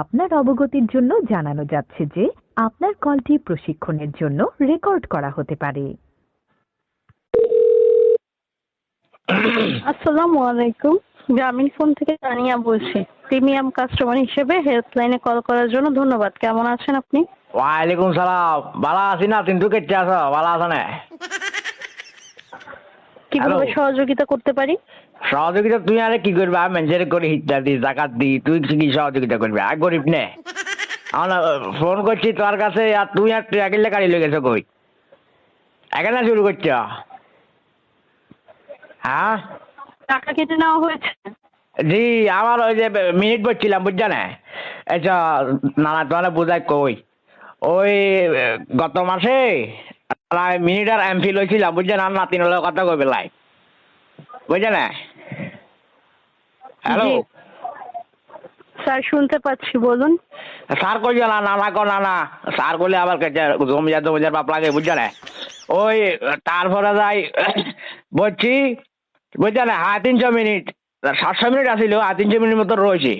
আপনার অবগতির জন্য জানানো যাচ্ছে যে আপনার কলটি প্রশিক্ষণের জন্য রেকর্ড করা হতে পারে। আসসালামু আলাইকুম। গ্রামীণ ফোন থেকে তানিয়া বলছি। প্রিমিয়াম কাস্টমার হিসেবে হেল্পলাইনে কল করার জন্য ধন্যবাদ। কেমন আছেন আপনি? ওয়ালাইকুম সালাম। ভালো আছি না? কিন্তু কেটে আছো? ভালো আছো না? কিভাবে সহযোগিতা করতে পারি? সহযোগিতা তুই আরে কি করবি? আমি মানুষের করি হিচ্ছা দি, জাকাত দি, তুই কি সহযোগিতা করবি? আর গরিব নে। আমরা ফোন করছি তোর কাছে আর তুই আর ট্রাকিলে গাড়ি লেগে গেছো কই? এখানে শুরু করছ? হ্যাঁ টাকা কেটে নেওয়া হয়েছে? জি, আমার ওই যে মিনিট বলছিলাম বুঝছো না? আচ্ছা নানা তোমার বোঝায় কই ওই গত মাসে মিনিট আর এমপি লইছিলাম বুঝছেন? আর নাতিন হলে কথা কই বেলায় বুঝছে না? হ্যালো জি। স্যার শুনতে পাচ্ছি, বলুন। স্যার কই না নানা কো নানা স্যার করলে আবার জমিদার বাপ লাগে বুঝছে না? ওই তারপরে যাই বলছি বুঝছে না? 350 মিনিট 700 মিনিট আসিল, 350 মিনিট মতো রয়েছে।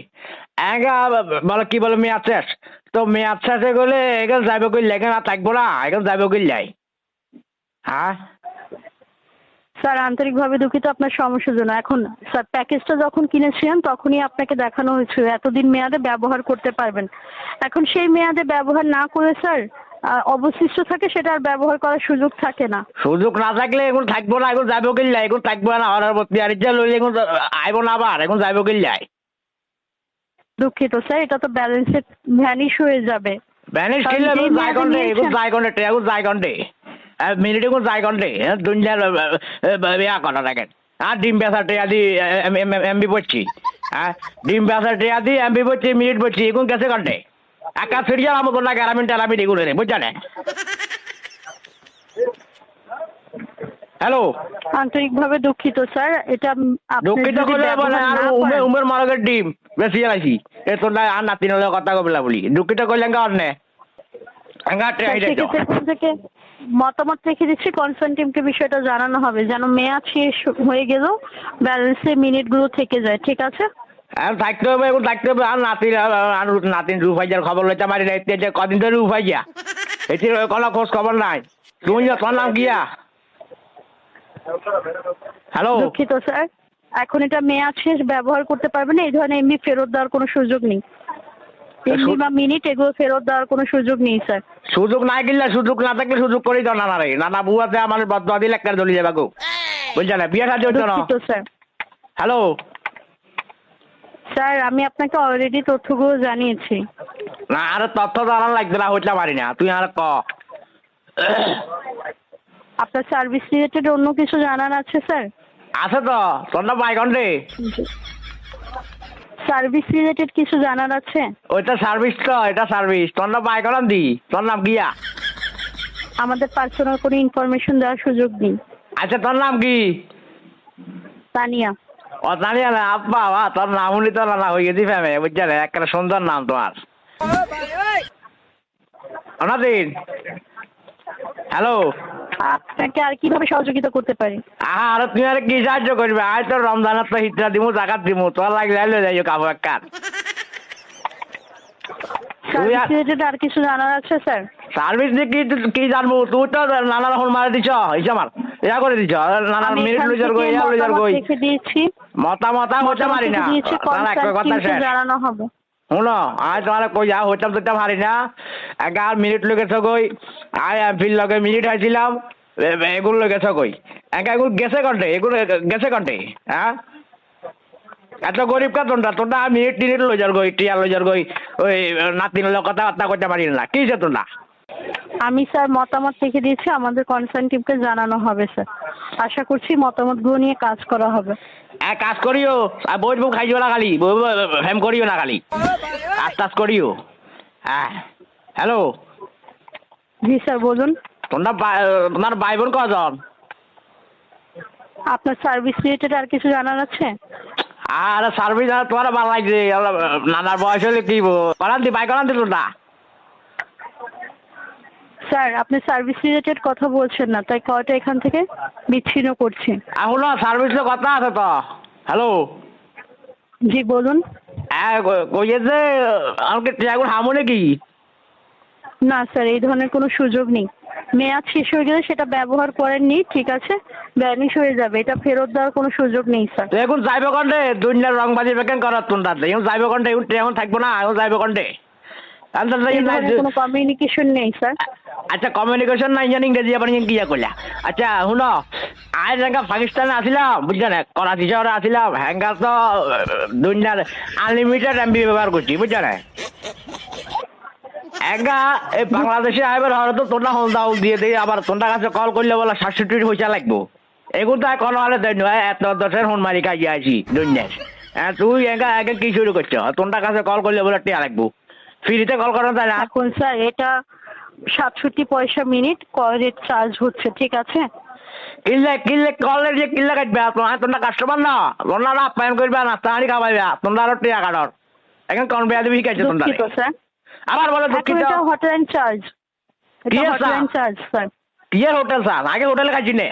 বলে কি বলে মেয়াদ শেষ, তো মেয়াদ শেষে গেলে এখানে যাইব কইলে এখানে আর থাকবো না, এখানে যাইব কইলে যাই। হ্যাঁ স্যার আন্তরিকভাবে দুঃখিত আপনার সমস্যার জন্য। এখন স্যার প্যাকেজটা যখন কিনেছিলেন তখনই আপনাকে দেখানো হয়েছিল এতদিন মেয়াদে ব্যবহার করতে পারবেন। এখন সেই মেয়াদে ব্যবহার না করে স্যার অবশিষ্ট থাকে, সেটা আর ব্যবহার করার সুযোগ থাকে না। সুযোগ না থাকলে এখন থাকবো না, এখন যাইব কইলে এখন থাকবো না। অর্ডার প্রতি আর ইচ্ছা লইলে এখন আইব না, আবার এখন যাইব কইলে যাই। দুঃখিত স্যার, এটা তো ব্যালেন্সে ভ্যানিশ হয়ে যাবে। ব্যানিশ কারণ কিনলে যেই এখন মেয়াদে যাই নিয়েছেন- এখন যাই ঘন্টে মিনিট এখন যাই ঘন্টে দুনিয়ার ইয়া করা দেখেন। আর ডিম বেচা টেয়া দি এমবি পড়ছি, হ্যাঁ ডিম বেচা টেয়া দি এমবি পড়ছি, মিনিট পড়ছি এখন গেছে ঘন্টে। একা সিরিয়াল আমাকে না গ্যারামিন টেরামিন এগুলো রে বুঝছা না? হ্যালো আন্তরিকভাবে দুঃখিত স্যার, এটা আপনি দুঃখিত যদি করলে বলে ব্যবহার আর না করেন- উমের মারকের ডিম বেশি আছি এ তোর আর নাতিন হলে কথা কবিলা বলি দুঃখিত করলে এঙ্গা অন্য এঙ্গা ট্রেন সেক্ষেত্রে এখান থেকে মতামত রেখে দিচ্ছি, কনসার্ন টিমকে বিষয়টা জানানো হবে যেন মেয়াদ শেষ হয়ে গেলেও ব্যালেন্সে মিনিটগুলো থেকে যায়। ঠিক আছে? আর থাকতে হবে, এখন থাকতে হবে। আর নাতিন রুফাইজার খবর লইতে পারি না, এতে কদিন ধরে রুফাইয়া এটি কোনো খোঁজ খবর নাই। তুমি তোমার নাম কিয়া? হ্যালো দুঃখিত স্যার, এখন এটা মেয়াদ শেষ, ব্যবহার করতে পারবেন না। এই ধরনের এমবি ফেরত দেওয়ার কোনো সুযোগ নেই। এমবি বা মিনিট এগুলো ফেরত দেওয়ার কোনো সুযোগ নেই স্যার। সুযোগ নাই কিনলে, সুযোগ না থাকলে সুযোগ করেই দাও নানা রে। নানা বুয়াতে আমার বদয়া দিলে একটা জ্বলি যাবে গো বুঝছে না? বিয়ে সাথে হচ্ছে না। দুঃখিত স্যার। হ্যালো স্যার আমি আপনাকে অলরেডি তথ্যগুলো জানিয়েছি। না আর তথ্য জানার লাগবে না, হইতে পারি না তুই আর ক। আপনার সার্ভিস রিলেটেড অন্য কিছু জানার আছে স্যার? আছে তো তোর নাম বাইকন রে। সার্ভিস রিলেটেড কিছু জানার আছে? ওইটা সার্ভিস তো, এটা সার্ভিস। তোর নাম বাইকন দি, তোর নাম কিয়া? আমাদের পার্সোনাল কোনো ইনফরমেশন দেওয়ার সুযোগ নেই। আচ্ছা তোর নাম কি? তানিয়া। ও জানিয়া না আব্বা তোর নাম উনি তো না হয়ে গেছি ফ্যামে বুঝছে না? একটা সুন্দর নাম তোমার অনাদিন। হ্যালো আপনাকে আর কিভাবে সহযোগিতা করতে পারি? আর তুমি আর কি সাহায্য করবে? আজ তো রমজানের তো হিটরা দিমু, জাকাত দিমু, তোর লাগলে যাইও কাবো এক কাজ। সার্ভিস রিলেটেড আর কিছু জানার আছে স্যার? সার্ভিস দিয়ে কি জানবো? তুই তো নানা রকম মারা দিছ, আমার ইয়া করে দিছ, নানার আমি মিনিট এখান লইজার থেকে গই, ইয়া লইজার মতামত গই। রেখে দিয়েছি। মতামত হইতে পারি না, দিয়েছি, তাহলে একটা কনসার্ন কথা টিমকে শেষ। জানানো হবে। শুনো আজ তোমার কই যা হইতাম তো পারি না। এগার মিনিট লেগেছ কই, আয় এমফিল লগে মিনিট হাইছিলাম, এগুলো লেগেছ কই? এগুলো গেছে কন্টে, এগুলো গেছে কন্টে? হ্যাঁ এত গরিব কা তোমরা, তোমরা মিনিট টিনিট লইজার গই, টিয়া লইজার গই, ওই নাতিন লোক কথাবার্তা করতে পারি না। কি হচ্ছে তোমরা? আমি স্যার মতামত রেখে দিয়েছি, আমাদের কনসার্ন টিমকে জানানো হবে স্যার। আশা করছি মতামতগুলো নিয়ে কাজ করা হবে। এক কাজ করিও, বই বউ খাইও না খালি, হেম করিও না খালি, কাজ টাজ করিও। হ্যাঁ হ্যালো জি স্যার বলুন। তোমার ভাই বোন কজন? আপনার সার্ভিস রিলেটেড আর কিছু জানার আছে? আর সার্ভিস তোমার ভালো লাগছে, নানার বয়স হলে কি করান দি ভাই, করান দি তোমরা। স্যার আপনি সার্ভিস রিলেটেড কথা বলছেন না, তাই কলটা এখান থেকে বিচ্ছিন্ন করছি। এখনো সার্ভিসের কথা আছে তো। হ্যালো জি বলুন। হ্যাঁ কইছে যে আমাকে টিয়াগুলো হামো নাকি? না স্যার, এই ধরনের কোনো সুযোগ নেই। মেয়াদ শেষ হয়ে গেলে সেটা ব্যবহার করেননি, ঠিক আছে, ভ্যানিশ হয়ে যাবে, এটা ফেরত দেওয়ার কোনো সুযোগ নেই স্যার। তো এখন যাইব কন্ডে দুনিয়ার রংবাজি বেকেন করার তোমরা এখন যাইব কন্ডে এখন থাকবো না এখন যাইব কন্ডে এই ধরনের কোনো কমিউনিকেশন নেই স্যার। আচ্ছা কমিউনিকেশন নাই জানি ইংরেজি আবার কি করলা আচ্ছা শুনো আজ হ্যাঙ্গা পাকিস্তানে আসিলাম বুঝছো না করাচি শহরে আসিলাম হ্যাঙ্গা তো দুনিয়ার আনলিমিটেড এমবি ব্যবহার করছি বুঝছো না হ্যাঙ্গা এই বাংলাদেশে আইবার হলে তো তোমরা হোল দাউল দিয়ে দিই আবার তোমরা কাছে কল করলে বলে 67 পয়সা লাগবো এগুলো তো কোনো হলে দেয় নয় এত দশের হোন মারি কাজে আছি দুনিয়ার হ্যাঁ তুই হ্যাঙ্গা আগে কি শুরু করছো তোমরা কাছে কল করলে বলে টিয়া লাগবো ফ্রিতে কল করা যায় না এখন স্যার এটা 67 পয়সা মিনিট কল রেট চার্জ হচ্ছে, ঠিক আছে। কিল্লে কলের যে কিল্লে কাটবে তোমরা কাস্টমার না তোমরা আপ্যায়ন করবে নাস্তা হাঁড়ি খাওয়াইবে তোমরা আরো টিয়া কাটার এখন কোন বেয়া দিবি শিখাইছে তোমরা দুঃখিত স্যার। আবার বলে এখন দুঃখিত এটা হটলাইন চার্জ, কি এটা আছে? Hotline charge sir. কিয়ের হোটেল স্যার আগে হোটেলে কাটছি নে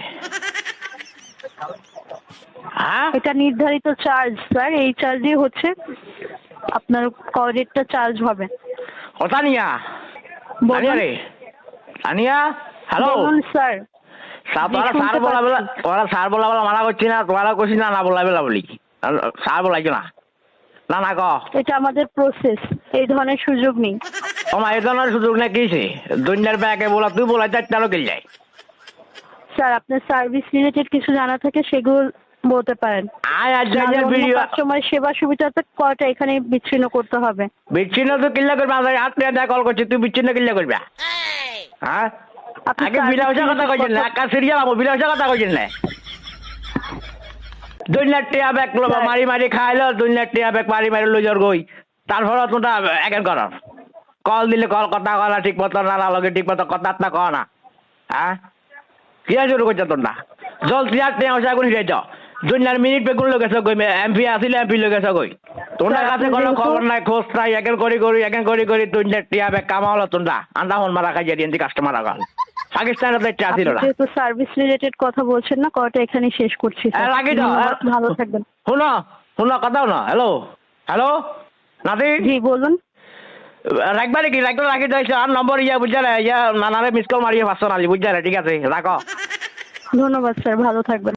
হ্যাঁ এটা নির্ধারিত চার্জ স্যার, এই চার্জই হচ্ছে আপনার কল রেটটা চার্জ হবে। ও তানিয়া তানিয়া রে তানিয়া হ্যালো বলুন স্যার। তোরা স্যার বলা বেলা তোরা স্যার বলা বেলা মানা করছি না তোরা করছিস না না বলা বেলা বলি স্যার বলাইছো না না না ক এটা আমাদের প্রসেস, এই ধরনের সুযোগ নেই। তোমার এই ধরনের সুযোগ না কিছে দুনিয়ার ব্যাগে বলা তুই বলাই চারটারও গেল যায় স্যার আপনার সার্ভিস রিলেটেড কিছু জানা থাকে সেগুলো বলতে পারেন। আয় আজ ভিডিও কাস্টমার সেবা সুবিধাতে কয়টা এখানে বিচ্ছিন্ন করতে হবে। বিচ্ছিন্ন তো কিল্লা করবে আমাদের হাত পেয়ে দেয়া কল করছি তুই বিচ্ছিন্ন কিল্লা করবে হ্যাঁ আপনি আগে বিলাসা কথা কইছেন না একা সিরিয়াল আমো বিলাসা কথা কইছেন না দুনিয়ার টিয়া ব্যাগ মারি মারি খাইলো দুনিয়ার টিয়া ব্যাগ মারি মারি লইজর গই তারপর তোমরা একেন কর কল দিলে কল কথা কলা ঠিক মতো না লগে ঠিক মতো কথা না কও না হ্যাঁ কি শুরু করছো তোমরা জল টিয়ার টিয়া ওসা গুনি যাইছ দুনিয়ার মিনিট বেগুন লগেছ গই এমপি আসিলে এমপি লগেছ গই তোমরা কাছে কোনো খবর নাই খোঁজ নাই একেন করি দুনিয়ার টিয়া ব্যাগ কামা হলো তোমরা আন্দা হন মারা খাই দিয়েছি কাস্টমার আগাল পাকিস্তানে তো একটা আসিল না যেহেতু সার্ভিস রিলেটেড কথা বলছেন না, কয়টা এখানে শেষ করছি স্যার। লাগি দাও ভালো থাকবেন। শুনো কথা না হ্যালো হ্যালো নাদি জি বলুন। রাখবা নাকি রাখি দিয়েছে আর নম্বর ইয়া বুঝা ইয়া নানারে মিস কল মারিয়ে পাঁচশো নালি বুঝা ঠিক আছে রাখো ধন্যবাদ স্যার, ভালো থাকবেন।